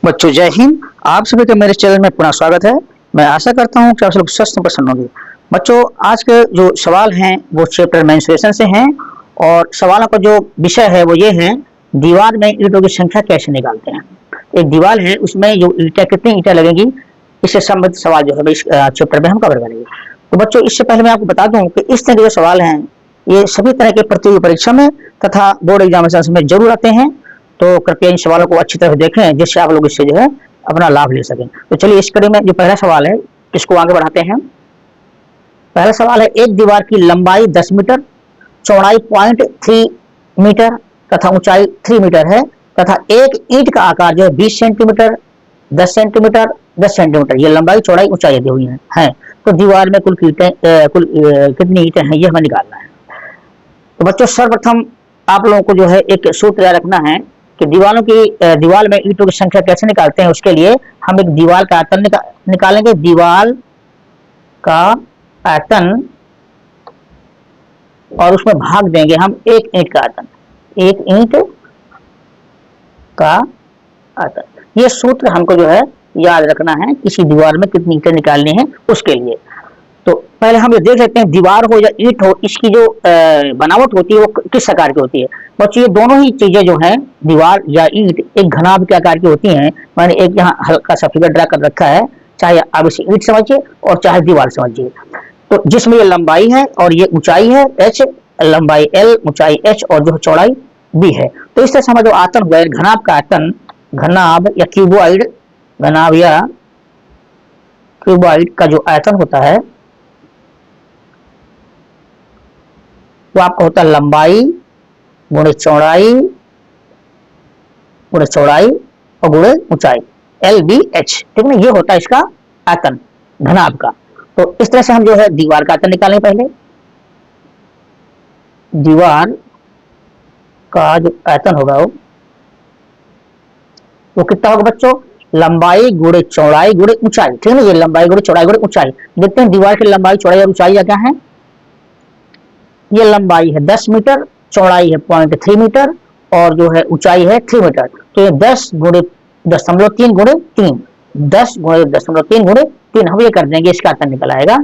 बच्चों जय हिंद। आप सभी का मेरे चैनल में पुनः स्वागत है। मैं आशा करता हूँ कि आप सब स्वस्थ और प्रसन्न होंगे। बच्चों आज के जो सवाल हैं वो चैप्टर मेंस्ट्रुएशन से हैं और सवालों का जो विषय है वो ये है, दीवार में ईंटों की संख्या कैसे निकालते हैं। एक दीवार है, उसमें जो ईंटें कितनी ईंटें लगेंगी, इससे संबंधित सवाल जो है इस चैप्टर में हम कवर करेंगे। तो बच्चों इससे पहले मैं आपको बता दूं कि इस तरह के सवाल हैं ये सभी तरह के प्रतियोगी परीक्षा में तथा बोर्ड एग्जामिनेशन में जरूर आते हैं। तो कृपया इन सवालों को अच्छी तरह देखें जिससे आप लोग इससे जो है अपना लाभ ले सकें। तो चलिए इस कड़ी में जो पहला सवाल है इसको आगे बढ़ाते हैं। पहला सवाल है, एक दीवार की लंबाई 10 मीटर, चौड़ाई 0.3 मीटर तथा ऊंचाई 3 मीटर है तथा एक ईंट का आकार जो है 20 सेंटीमीटर, 10 सेंटीमीटर, 10 सेंटीमीटर, ये लंबाई चौड़ाई ऊंचाई दी हुई है। तो दीवार में कुल कितनी ईंटें हैं ये हमें निकालना है। तो बच्चों सर्वप्रथम आप लोगों को जो है एक सूत्र याद रखना है कि दीवार में ईंटों की संख्या कैसे निकालते हैं। उसके लिए हम एक दीवार का आयतन निकालेंगे। दीवार का आयतन और उसमें भाग देंगे हम एक ईंट का आयतन, एक ईंट का आयतन। ये सूत्र हमको जो है याद रखना है किसी दीवार में कितनी ईंटें निकालनी है उसके लिए। तो पहले हम ये देख लेते हैं, दीवार हो या ईंट हो, इसकी जो बनावट होती है वो किस आकार की होती है। बच्चों ये दोनों ही चीजें जो हैं, दीवार या ईंट एक घनाभ के आकार की होती हैं। मैंने एक यहाँ हल्का सा फिगर ड्रा कर रखा है, चाहे आप इसे ईंट समझिए और चाहे दीवार समझिए। तो जिसमें ये लंबाई है और ये ऊंचाई है h, लंबाई l, ऊंचाई h और जो चौड़ाई b है। तो इस तरह से हमारा जो आयतन हुआ है घनाभ का आयतन, घनाभ या क्यूबॉइड, घनाभ या क्यूबॉइड का जो आयतन होता है वो आपका होता है लंबाई गुणे चौड़ाई और गुणे ऊंचाई, LBH, ठीक है ना। ये होता है इसका आयतन घनाभ का। तो इस तरह से हम जो है दीवार का आयतन निकालेंगे। पहले दीवार का जो आयतन होगा वो कितना होगा बच्चों, लंबाई गुणे चौड़ाई गुणे ऊंचाई, ठीक है ना। ये लंबाई गुणे चौड़ाई गुणे ऊंचाई। देखते हैं दीवार की लंबाई चौड़ाई और ऊंचाई क्या है। ये लंबाई है 10 मीटर, चौड़ाई है 0.3 मीटर और जो है ऊंचाई है 3 मीटर। तो ये 10 गुणे 0.3 गुणे 3, 10 गुणे 0.3 गुणे 3 हम ये कर देंगे, इसका आयतन निकल आएगा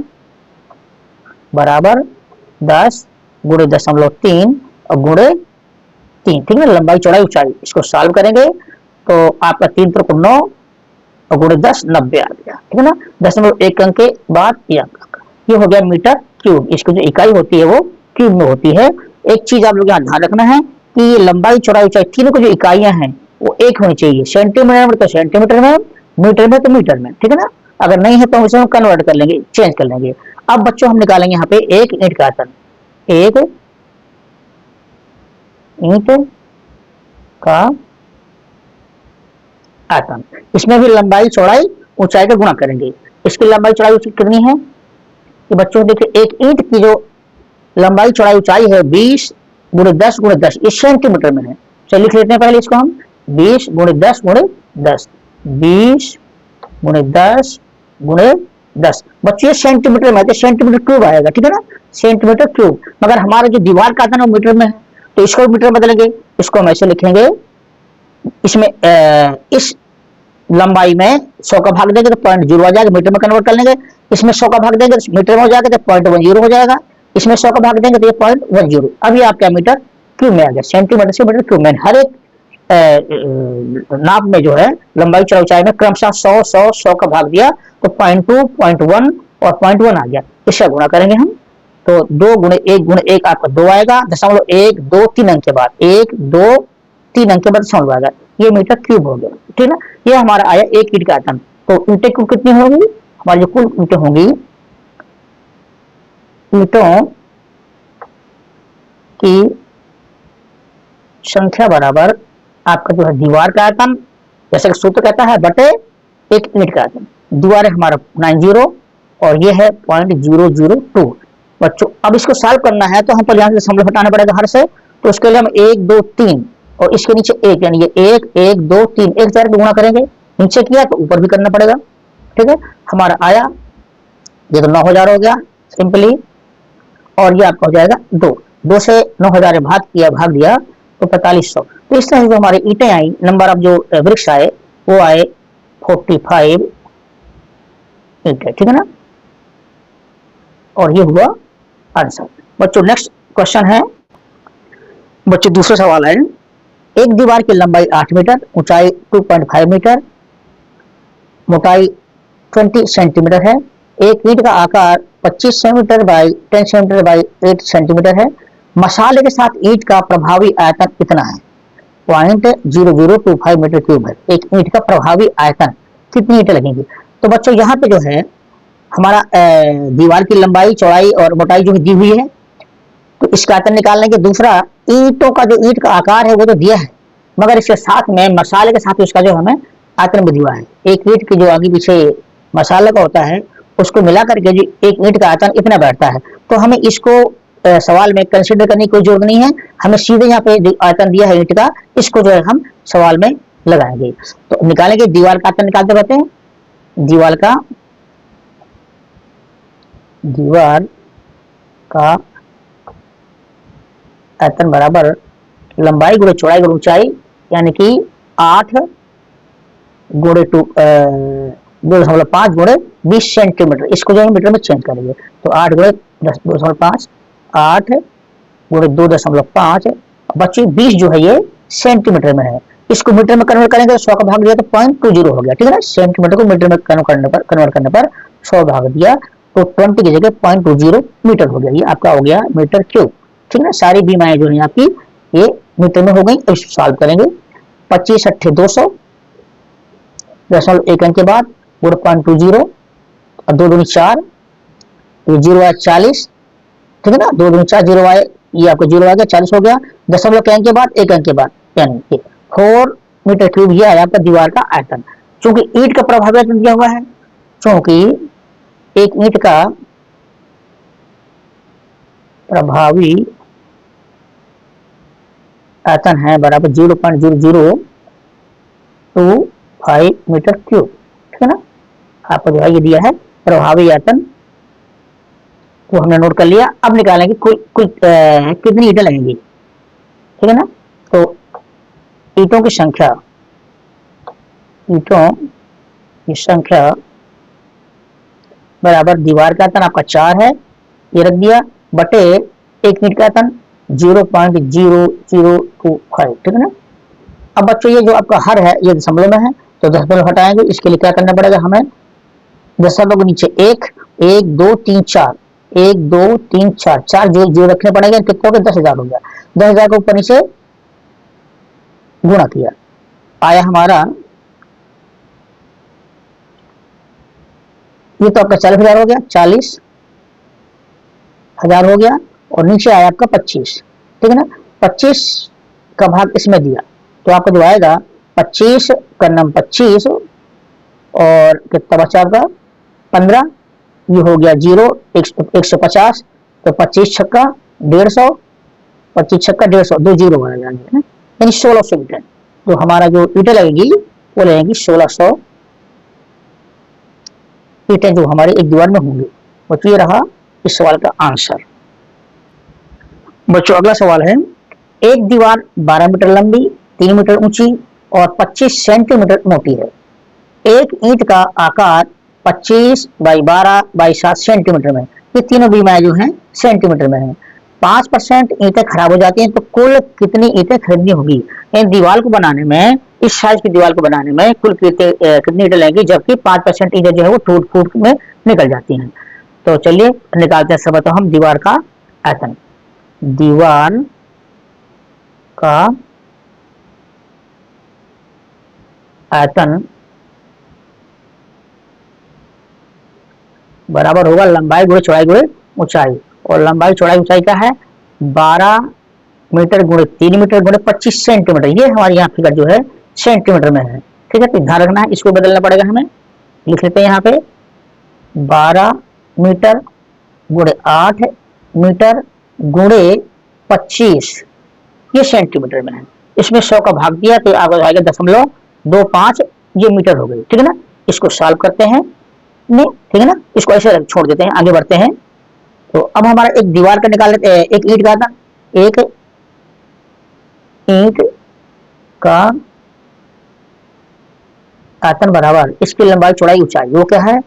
बराबर 10 गुणे 0.3 और गुणे 3, ठीक है ना। लंबाई चौड़ाई ऊंचाई, इसको सॉल्व करेंगे तो आपका 3 त्रिक 9 और गुणे 10 90 आ गया, ठीक है ना। 0.1 अंक के बाद ये हो गया मीटर क्यूब। इसकी जो इकाई होती है वो क्यूब में होती है। एक चीज आप लोग यहाँ ध्यान रखना है कि ये लंबाई चौड़ाई ऊंचाई तीनों की जो इकाइयां हैं वो एक होनी चाहिए। सेंटीमीटर में तो सेंटीमीटर में, मीटर में तो मीटर में, ठीक है ना। अगर नहीं है तो उसे हम कन्वर्ट कर लेंगे, चेंज कर लेंगे। अब बच्चों हम निकालेंगे यहाँ पे एक ईंट का आयतन, एक ईंट का आयतन। इसमें भी लंबाई चौड़ाई ऊंचाई का गुणा करेंगे। इसकी लंबाई चौड़ाई कितनी है कि बच्चों देखिए, एक ईंट की जो लंबाई चौड़ाई ऊंचाई है 20 गुणे 10 गुणे 10, इस सेंटीमीटर में है। चलिए लिख लेते हैं पहले इसको हम 20 गुणे 10 गुणे 10, 20 गुणे 10 गुणे 10। बच्चों ये सेंटीमीटर में है, सेंटीमीटर क्यूब आएगा, ठीक है ना, सेंटीमीटर क्यूब। मगर हमारा जो दीवार का आयतन है वो मीटर में है, तो इसको मीटर बदलेंगे। इसको हम ऐसे लिखेंगे, इसमें इस लंबाई में 100 का भाग देंगे तो 0.0 आ जाएगा, मीटर में कन्वर्ट कर लेंगे। इसमें 100 का भाग देंगे तो मीटर में हो जाएगा तो 0.10 हो जाएगा। इसमें 100 का भाग देंगे तो ये 0.10। अब ये आपका मीटर क्यूब में आ गया, सेंटीमीटर से मीटर क्यूब में। हर एक नाप में जो है लंबाई चौड़ाई ऊंचाई में क्रमशः 100 का भाग दिया तो 0.2, 0.1 और 0.1 आ गया। इससे गुणा करेंगे हम तो 2 गुणे 1 आपका 2 आएगा, 0.123 अंक के बाद 123 अंक के बाद दशमलव आएगा। ये मीटर क्यूब हो गया, ठीक है ना। ये हमारा आया एक ईंट का आयतन। तो ईंटें कुल कितनी होंगी, हमारी जो कुल ईंटें होंगी, ईंटों की संख्या बराबर आपका जो है दीवार का आयतन, जैसे कि सूत्र कहता है, बटे एक ईंट का आयतन। दीवार है हमारा 90 और ये है 0.002। बच्चों अब इसको सॉल्व करना है तो हम पर यहाँ से दशमलव हटाना पड़ेगा हर से। तो उसके लिए हम 1 2 3 और इसके नीचे 1, यानी ये 1 1 2 3 एक तरह गुणा करेंगे। नीचे किया तो ऊपर भी करना पड़ेगा, ठीक है। हमारा आया ये तो 9000 हो गया सिंपली, और ये आपका हो जाएगा 2 से 9000 भाग दिया तो 4500। तो इस तरह से जो हमारी ईंटें आई, नंबर ऑफ जो वृक्ष आए वो आए 45 मीटर, ठीक है ना। और ये हुआ आंसर। बच्चों नेक्स्ट क्वेश्चन है, बच्चों दूसरा सवाल है, एक दीवार की लंबाई 8 मीटर, ऊंचाई 2.5 मीटर, मोटाई 20 सेंटीमीटर है। एक ईंट का आकार 25 centimetre by 10 centimetre by 8 centimetre है। मसाले के साथ ईंट का प्रभावी आयतन कितना है? 0.0025 मीटर क्यूब है। एक ईंट का प्रभावी आयतन, कितनी ईंटें लगेंगी? तो बच्चों यहाँ पे जो है हमारा दीवार की लंबाई, चौड़ाई और मोटाई जो दी हुई है, तो इसका आयतन निकालने के दूसरा ईंटों का जो ईंट का आकार है वो तो दिया है, मगर इसके साथ में मसाले के साथ उसका जो हमें आयतन भी दिया है। एक ईंट की जो आगे पीछे मसाला का होता है उसको मिला करके जो एक ईंट का आयतन इतना बैठता है। तो हमें इसको सवाल में कंसिडर करने की कोई जरूरत नहीं है, हमें सीधे यहाँ पे जो आयतन दिया है ईंट का, इसको जो है हम सवाल में लगाएंगे। तो निकालेंगे, दीवार का आयतन निकालते रहते हैं। दीवार का आयतन बराबर लंबाई गुणे चौड़ाई गुणे ऊंचाई, यानी कि 8 गुणे 2.5 गुणे 20 सेंटीमीटर। इसको जो है मीटर में चेंज करेंगे, तो 8 गुणे 2.5, 8 गुणे 2.5, बच्चे 20 जो है ये सेंटीमीटर में है। इसको मीटर में कन्वर्ट करेंगे तो 100 का भाग दिया तो 0.20 हो गया, ठीक है ना। सेंटीमीटर को मीटर में कन्वर्ट करने पर 100 भाग दिया तो 20 की जगह 0.20 मीटर हो गया। ये आपका हो गया मीटर क्यूब, ठीक है। सारी बीमाएं जो है आपकी ये मीटर में हो गई। तो इसको सॉल्व करेंगे, 25 अट्ठे 200, 1 अंक के बाद 0.20 और 2 दूनी 4, ये 0 आया 40, ठीक है ना। 2 दूनी 4 0 आए, ये आपको 0 आ गया, 40 हो गया। दशमलव के अंक के बाद 1 अंक के बाद, यानी 4 मीटर क्यूब ये आया आपका दीवार का आयतन। चूंकि ईंट का प्रभावी आयतन दिया हुआ है, चूंकि एक ईंट का प्रभावी आयतन है बराबर 0.0025 मीटर क्यूब, ठीक है ना। आपको जो है ये दिया है प्रभावी आयतन, वो हमने नोट कर लिया। अब निकालेंगे कुल कितनी ईंटें लगेंगी, ठीक है ना। तो ईंटों की संख्या बराबर दीवार का आयतन आपका 4 है, ये रख दिया, बटे एक ईंट का आयतन 0.0025, ठीक है ना। अब बच्चों ये जो आपका हर है ये दशमलव में है, तो दशमलव हटाएंगे। इसके लिए क्या करना पड़ेगा हमें, दशमलव के नीचे 1 1 2 3 4, 1 2 3 4, 4 जो रखने पड़ेंगे, कितना हो गया 10,000 हो गया। 10,000 को ऊपर नीचे गुणा किया, आया हमारा, ये तो आपका 40,000 हो गया, 40,000 हो गया, और नीचे आया आपका 25, ठीक है ना। 25 का भाग इसमें दिया तो आपको जो आएगा 25 का नम 25, और कितना बचा आपका 15, ये हो गया 0 150, तो 25 छक्का 150, 25 छक्का 150, 2 0 बना जाएंगे, यानी 1600 मीटर। तो हमारा जो ईंटें लगेगी वो लगेंगी 1600 ईंटें जो हमारे एक दीवार में होंगी। बच्चों ये रहा इस सवाल का आंसर। बच्चों अगला सवाल है, एक दीवार 12 मीटर लंबी, 3 मीटर ऊंची और 25 सेंटीमीटर मोटी है। एक ईंट का आकार 25 बाई 12 बाई 7 सेंटीमीटर में, ये तीनों बीमाएं जो हैं सेंटीमीटर में है। 5% ईंटें खराब हो जाती हैं, तो कुल कितनी ईंटें खरीदनी होगी? इन दीवार को बनाने में, इस साइज की दीवार को बनाने में कुल कितनी ईंटें लगेंगी, जबकि 5% ईंटें जो है वो टूट फूट में निकल जाती हैं। तो चलिए निकालते हैं सब, तो हम दीवार का आयतन, दीवार का आयतन बराबर होगा लंबाई गुणे चौड़ाई गुणे ऊंचाई, और लंबाई चौड़ाई ऊंचाई क्या है 12 मीटर गुणे 3 मीटर गुणे 25 सेंटीमीटर। ये हमारे यहाँ फिगर जो है सेंटीमीटर में है, ठीक है। तो ध्यान रखना है, इसको बदलना पड़ेगा हमें। लिख लेते हैं यहाँ पे 12 मीटर गुणे 8 मीटर गुणे 25, ये सेंटीमीटर में है। इसमें 100 का भाग दिया तो आगे आएगा 0.25, ये मीटर हो गई, ठीक है ना। इसको सॉल्व करते हैं, नहीं ठीक है ना, इसको ऐसे छोड़ देते हैं, आगे बढ़ते हैं। तो अब हमारा एक दीवार का निकाल लेते हैं, एक ईंट का था, एक ईंट का आयतन बराबर इसकी लंबाई चौड़ाई ऊंचाई, वो क्या है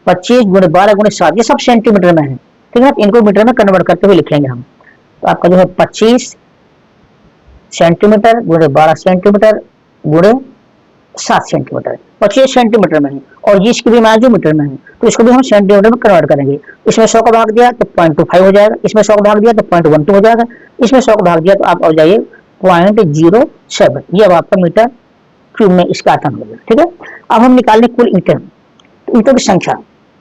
25 गुणे 12 गुणे 7, ये सब सेंटीमीटर में है, ठीक है। इनको मीटर में कन्वर्ट करते हुए लिखेंगे हम। तो आपका जो है 25 सेंटीमीटर गुणे 12 सेंटीमीटर गुणे 7 सेंटीमीटर, 25 सेंटीमीटर में है, और इसकी भी मान जो मीटर में है, तो इसको भी हम सेंटीमीटर में कन्वर्ट करेंगे। इसमें 100 का भाग दिया तो 0.25 हो जाएगा, इसमें 100 का भाग दिया तो 0.12 हो जाएगा, इसमें 100 का भाग दिया तो आप हो जाइए 0.07। ये अब आपका मीटर क्यूब में इसका आयतन हो गया, ठीक है। अब हम निकालने कुल ईंटें, तो ईंटों की संख्या,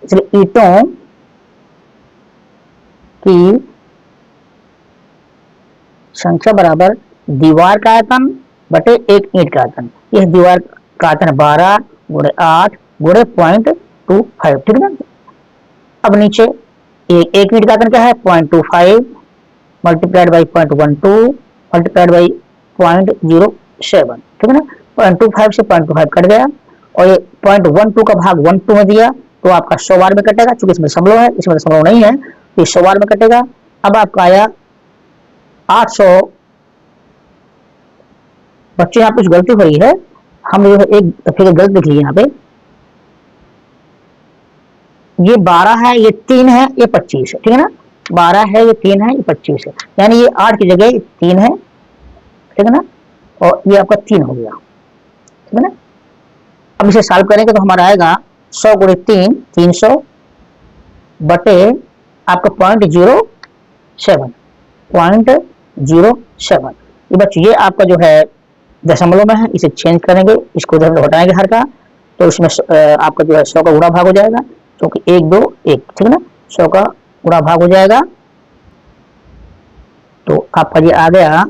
इसलिए ईंटों की संख्या बराबर दीवार का आयतन बटे एक ईंट का आयतन। इस दीवार का आयतन 12 गुणे 8 गुणे 0.25, ठीक है ना। अब नीचे एक ईंट का आयतन क्या है 0.25 मल्टीप्लाइड बाई 0.12 मल्टीप्लाइड बाई 0.07, ठीक है ना। 0.25 से 0.25 कट गया, और ये 0.12 का भाग 12 में दिया तो आपका 100 बार में कटेगा, चूंकि इसमें दशमलव है, इसमें दशमलव नहीं है तो 100 बार में कटेगा। अब आपका आया 800। बच्चों यहाँ कुछ गलती हुई है, हम जो है एक फिगर गलत लिख लिए यहाँ पे, ये 12 है, ये 3 है, ये 25 है, ठीक है ना। 12 है, ये 3 है, ये 25 है, यानी ये 8 की जगह 3 है, ठीक है ना, और ये आपका 3 हो गया, ठीक है ना। अब इसे सॉल्व करेंगे तो हमारा आएगा 100 गुणे 3 300 बटे आपका 0.07। ये बच्चों ये आपका जो है दशमलव में है, इसे चेंज करेंगे, इसको उधर हटाएंगे हर का, तो इसमें आपका जो है 100 का गुणा भाग हो जाएगा, क्योंकि 1 2 1, ठीक है ना, 100 का गुणा भाग हो जाएगा। तो आपका ये आ गया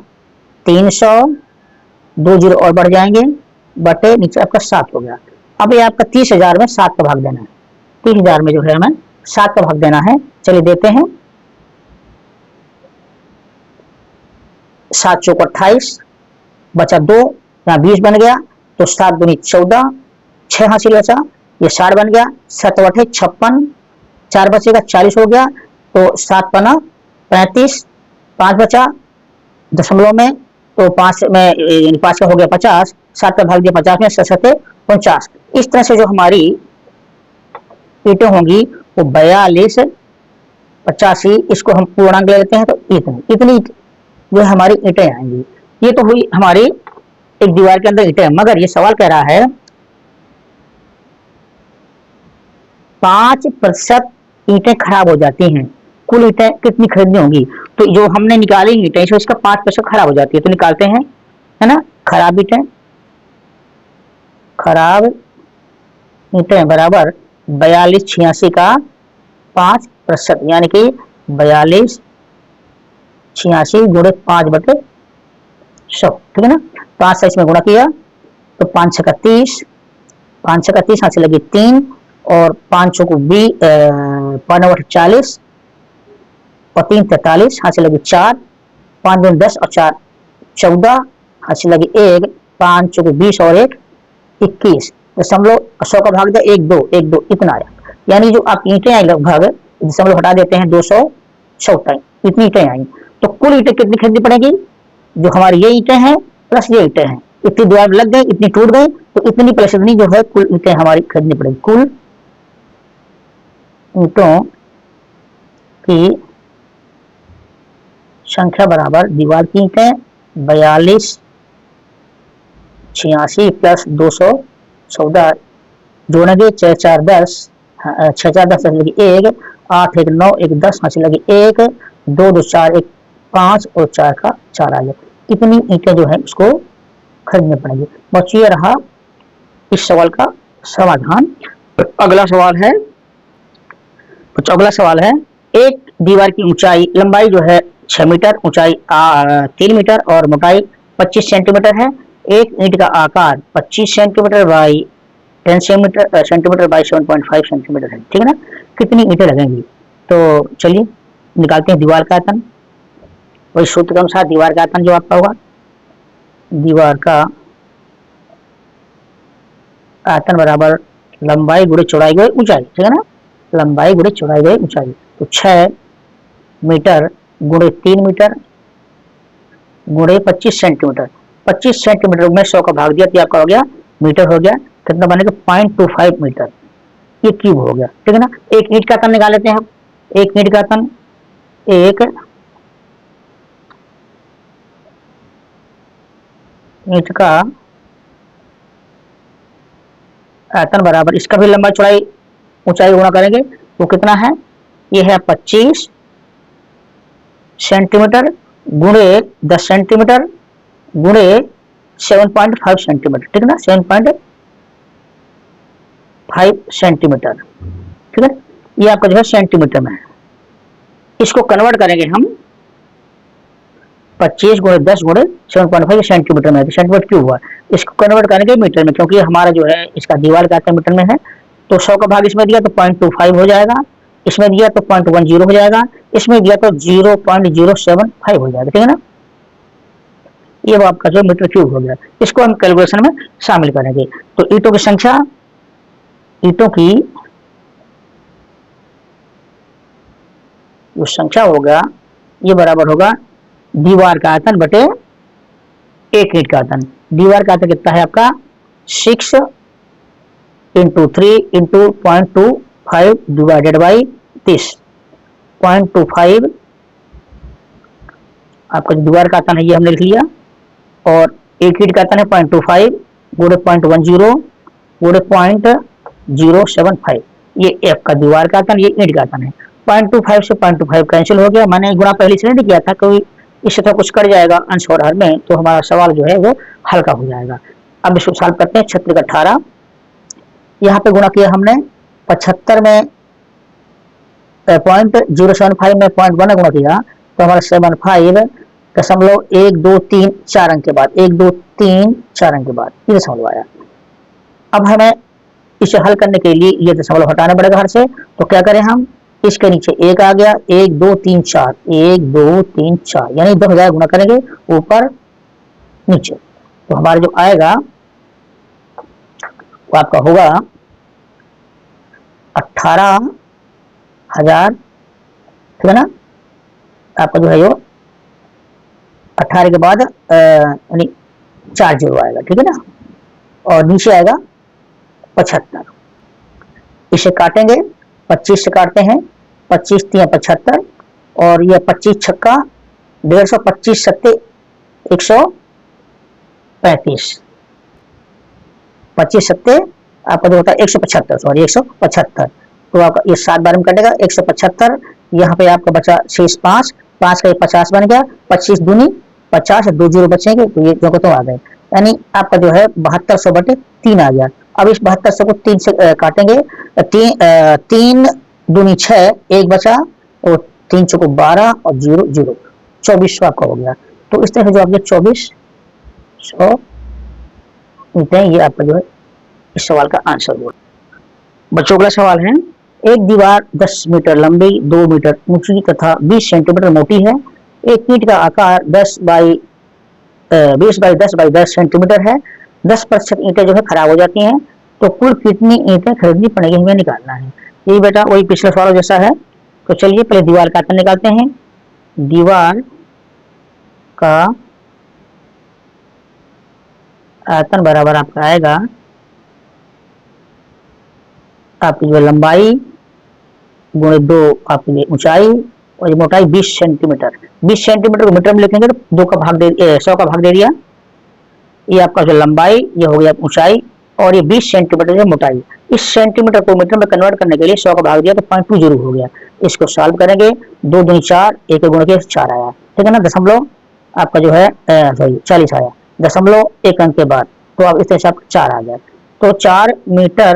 300, 2 0 और बढ़ जाएंगे, बटे नीचे आपका 7 हो गया। अब ये आपका 30,000 में 7 का भाग देना है, 30,000 में जो है हमें 7 का भाग देना है। चलिए देते हैं, 7 चौक 28 बचा 2, यहाँ 20 बन गया, तो 7 दूनी 14, 6 हासिल बचा, ये 60 बन गया, 7 8 56, 4 बचेगा 40 हो गया, तो 7 पना 35, 5 बचा दशमलव में, तो 5 में 5 का हो गया 50, 7 का भाग दिया 50 में, 7 49। इस तरह से जो हमारी ईंटें होंगी वो 42 85, इसको हम पूर्णांक ले लेते हैं तो इतनी जो हमारी ईंटें आएंगी। ये तो हुई हमारी एक दीवार के अंदर ईंटें, मगर ये सवाल कह रहा है 5% ईंटें खराब हो जाती हैं, कुल ईंटें कितनी खरीदनी होंगी। तो जो हमने निकाली ईंटें इसका 5% खराब हो जाती है, तो निकालते हैं, है ना। खराब ईंटें बराबर 42 86 का 5%, यानी कि 42 86 गुणे 5 बटे 100, ठीक है ना। 5 से इसमें गुणा किया तो 5 6 का 30, 5 6 का 30 यहाँ से लगी 3, और 5 6 को 20 5 9 40 और 3 43, यहाँ से लगी 4, 5 2 10 और 4 14, यहाँ से लगी 1, 5 6 को 20 और 1 21, दशमलव 100 का भाग दिया 1 2 1 2, इतना आया। यानी जो आप ईंटें आई लगभग दशमलव हटा देते हैं 274, इतनी ईंटें आई। तो कुल ईंटें कितनी खरीदनी पड़ेगी, जो हमारी ये ईंटें हैं प्लस ये ईंटें हैं, इतनी दीवार लग गई, इतनी टूट गई, तो इतनी प्लस इतनी जो है कुल ईंटें हमारी खरीदनी पड़ेगी। कुल ईंटों की संख्या बराबर दीवार की ईंटें 42 86 प्लस 214 जोड़ेंगे, 6 4 10 6 4 10 लगी 1, 8 1 9 1 10 हासिल लगी 1, 2 2 4 1 5 और 4 का 4 आ गया। इतनी ईंटें जो है उसको खरीदनी पड़ेगी। बच्चों ये रहा इस सवाल का समाधान। अगला सवाल है, एक दीवार की ऊंचाई लंबाई जो है 6 मीटर, ऊंचाई 3 मीटर और मोटाई 25 सेंटीमीटर है। एक ईंट का आकार 25 centimetre by 10 centimetre by 7.5 centimetre है, ठीक है ना। कितनी ईंटें लगेंगी, तो चलिए निकालते हैं दीवार का आयतन। वही सूत्र के अनुसार दीवार का आयतन जो आपका होगा, दीवार का आयतन बराबर लंबाई गुणे चौड़ाई गुणे ऊंचाई, ठीक है ना। लंबाई गुणे चौड़ाई गुणे ऊंचाई, तो 6 मीटर गुणे 3 मीटर गुणे 25 सेंटीमीटर, 25 सेंटीमीटर में 100 का भाग दिया तो आपका हो गया मीटर हो गया। कितना बनेगा 0.25 मीटर, ये क्यूब हो गया। ठीक है ना। एक ईंट का तन निकाल लेते हैं हम। एक ईंट का तन, एक ईंट का आयतन बराबर इसका भी लंबाई चौड़ाई ऊंचाई गुणा करेंगे तो कितना है, ये है 25 सेंटीमीटर गुणे 10 सेंटीमीटर गुणे 7.5 सेंटीमीटर। ठीक है ना, 7.5 सेंटीमीटर। ठीक है, ये आपका जो है सेंटीमीटर में है। इसको कन्वर्ट करेंगे हम 25 गुणे 10 गुणे 7.5 सेंटीमीटर में, सेंटीमीटर क्यूब हुआ। इसको कन्वर्ट करेंगे मीटर में, क्योंकि हमारा जो है इसका दीवार का आयतन मीटर में है। तो 100 का भाग इसमें दिया तो 0.25 हो जाएगा, इसमें दिया तो 0.10 हो जाएगा, इसमें दिया तो 0.075 हो जाएगा। ठीक है ना, ये वो आपका जो मीटर क्यूब हो गया। इसको हम कैलकुलेशन में शामिल करेंगे। तो ईंटों की संख्या, ईंटों की जो संख्या होगा ये बराबर होगा दीवार का आयतन बटे एक ईंट का आयतन। दीवार का आयतन कितना है आपका 6 × 3 × 0.25 डिवाइडेड बाई 30। 0.25 आपका जो दीवार का आयतन है ये हमने लिख लिया, और एक ईंट का आयतन है 0.25 गुणे 0.10 गुणे 0.075। ये आपका दीवार का आयतन, ये ईंट का आयतन है। 0.25 से 0.25 कैंसिल हो गया, मैंने गुणा पहले से नहीं किया था, कोई इससे तो कुछ कट जाएगा अंश और हर में, तो हमारा सवाल जो है वो हल्का हो जाएगा। अब इसको सॉल्व करते हैं। 36 × 18, यहाँ पे गुणा किया हमने 75 में 0.075 में 0.1 गुणा किया तो हमारा 75.1234 अंक के बाद 1234 अंक के बाद ये दशमलव आया। अब हमें इसे हल करने के लिए ये दशमलव हटाना पड़ेगा हर से, तो क्या करें हम, इसके नीचे एक आ गया, 1 2 3 4, 1 2 3 4 यानी 2000 गुणा करेंगे ऊपर नीचे, तो हमारा जो आएगा वो आपका होगा 18,000। ठीक है ना, आपका जो है यो 18 के बाद यानी 4 जीरो आएगा। ठीक है ना, और नीचे आएगा 75। इसे काटेंगे, 25 से काटते हैं, 25 × 75 और ये 25 छक्का 150, 25 सत्ते 135, 25 सत्ते आपका जो होता है 175, सॉरी 175। तो आपका ये 7 बार में कटेगा 175। यहाँ पे आपका बचा शेष 5, 5 का 50 बन गया, 25 दूनी 50, 2 जीरो बचेंगे तो ये जो तो आ गए, यानी आपका जो है 7200/3 आ गया। अब इस 7200 को 3 से काटेंगे, 3 दूनी 6, 1 बचा और 3 चौको 12 और 0 0, 2400 आपका हो गया। तो इस तरह से जो आपके 2400 मिलते हैं, ये आपका जो है इस सवाल का आंसर हुआ। बच्चों का सवाल है, एक दीवार 10 मीटर लंबी, 2 मीटर ऊंची तथा 20 सेंटीमीटर मोटी है। एक ईंट का आकार 20 बाई 10 सेंटीमीटर है। 10% ईंटें जो है खराब हो जाती हैं, तो कुल कितनी ईंटें खरीदनी पड़ेगी हमें निकालना है। ये बेटा वही पिछले सवाल जैसा है। तो चलिए पहले दीवार का आयतन निकालते हैं। दीवार का आयतन बराबर आपका आएगा आपकी जो लंबाई गुणे 2 आपकी ऊंचाई और ये मोटाई 20 सेंटीमीटर। 20 सेंटीमीटर को मीटर में लिखेंगे तो 2 का भाग दे 100 का भाग दे दिया। ये आपका जो लंबाई ये हो गया ऊंचाई और ये 20 सेंटीमीटर है मोटाई। इस सेंटीमीटर को मीटर में कन्वर्ट करने के लिए 100 का भाग दिया तो 0.20 हो गया। इसको सॉल्व करेंगे, 2 दूनी 4, 1 गुणा के 4 आया। ठीक है ना, दशमलव आपका जो है सॉरी 40 आया, दशमलव 1 अंक के बाद, तो अब इस तरह से आपका 4 आ गया। तो 4 मीटर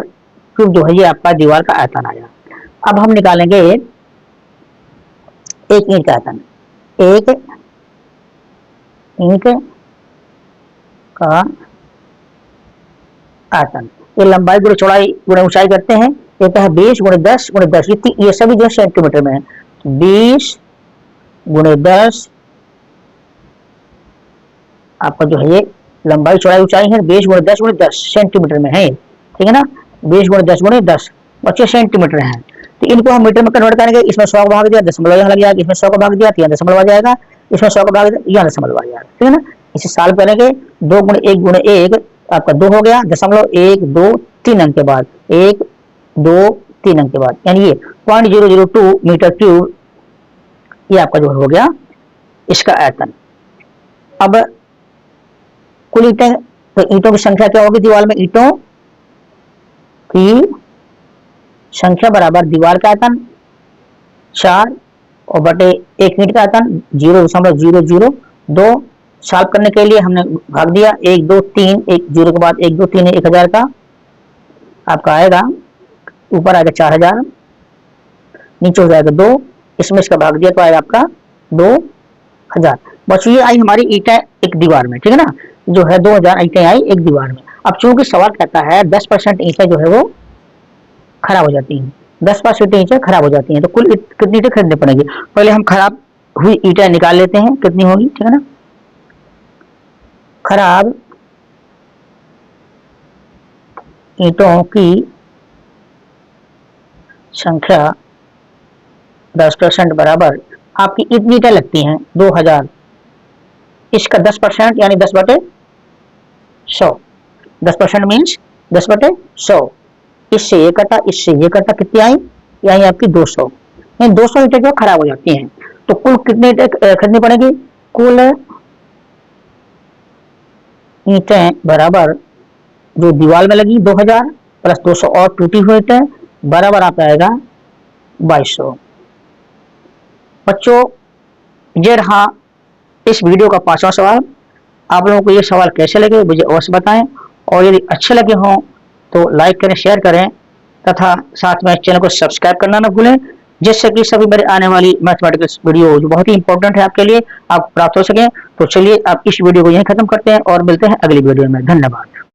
क्यूब जो है ये आपका दीवार का आयतन आया। अब हम निकालेंगे एक ईंट का आयतन। एक ईंट का आयतन, ये लंबाई गुणे चौड़ाई गुणे ऊंचाई करते हैं। ये तो है 20 गुणे 10 गुणे 10, ये सभी जो सेंटीमीटर में है। 20 गुणे 10 आपका जो है ये लंबाई चौड़ाई ऊंचाई है। 20 गुणे 10 गुणे 10 सेंटीमीटर में है। ठीक है ना, 20 गुणे 10 गुणे 10 बच्चे सेंटीमीटर हैं। तो इनको हम मीटर में कन्वर्ट करेंगे। इसमें 100 का भाग दिया, दशमलव यहाँ लग जाएगा। इसमें 100 का भाग दिया तो यहाँ दशमलव आ जाएगा। इसमें 100 का भाग दिया, यहाँ दशमलव आ जाएगा। ठीक है ना, इसे सॉल्व करेंगे 2 गुणे 1 गुणे 1 आपका 2 हो गया, 0.123 अंक के बाद 1 2 3 अंक के बाद, यानी ये 0.002 मीटर क्यूब ये आपका जो हो गया इसका आयतन। अब कुल ईंटें, तो ईंटों की संख्या क्या होगी दीवार में, ईंटों की संख्या बराबर दीवार का आयतन 4 और बटे 1 मीटर का आयतन 0.002। सॉल्व करने के लिए हमने भाग दिया 1 2 3, 1 0 के बाद 1 2 3 1000 का आपका आएगा, ऊपर आएगा 4000, नीचे हो जाएगा 2, इसमें इसका भाग दिया तो आएगा आपका 2000। बस ये आई हमारी ईंटें एक दीवार में, ठीक है ना, जो है 2000 ईंटें आई एक दीवार में। अब चूंकि सवाल कहता है 10% ईंटें जो है वो खराब हो जाती हैं, 10% ईंटें खराब हो जाती हैं, तो कुल कितनी ईंटें खरीदनी पड़ेगी। पहले हम खराब हुई ईंटें निकाल लेते हैं कितनी होगी, ठीक है ना। खराब ईंटों की संख्या 10% बराबर आपकी इतनी ईंटें लगती हैं 2000, इसका 10% यानी 10/100, 10% मीन्स 10/100। इससे ये कटा, इससे ये कटा, कितनी आई, यानी आपकी 200, यानी 200 ईंटें जो खराब हो जाती हैं। तो कुल कितनी ईंटें खरीदनी पड़ेगी, कुल ईंटें बराबर जो दीवार में लगी 2000 प्लस 200 और टूटी हुई ईंटें बराबर आता आएगा 2200। बच्चों ये रहा इस वीडियो का 5वां सवाल। आप लोगों को ये सवाल कैसे लगे मुझे अवश्य बताएं, और यदि अच्छे लगे हों तो लाइक करें, शेयर करें तथा साथ में चैनल को सब्सक्राइब करना न भूलें, जिससे कि सभी मेरे आने वाली मैथमेटिक्स वीडियो जो बहुत ही इंपॉर्टेंट है आपके लिए आप प्राप्त हो सकें। तो चलिए आप इस वीडियो को यहीं खत्म करते हैं और मिलते हैं अगली वीडियो में। धन्यवाद।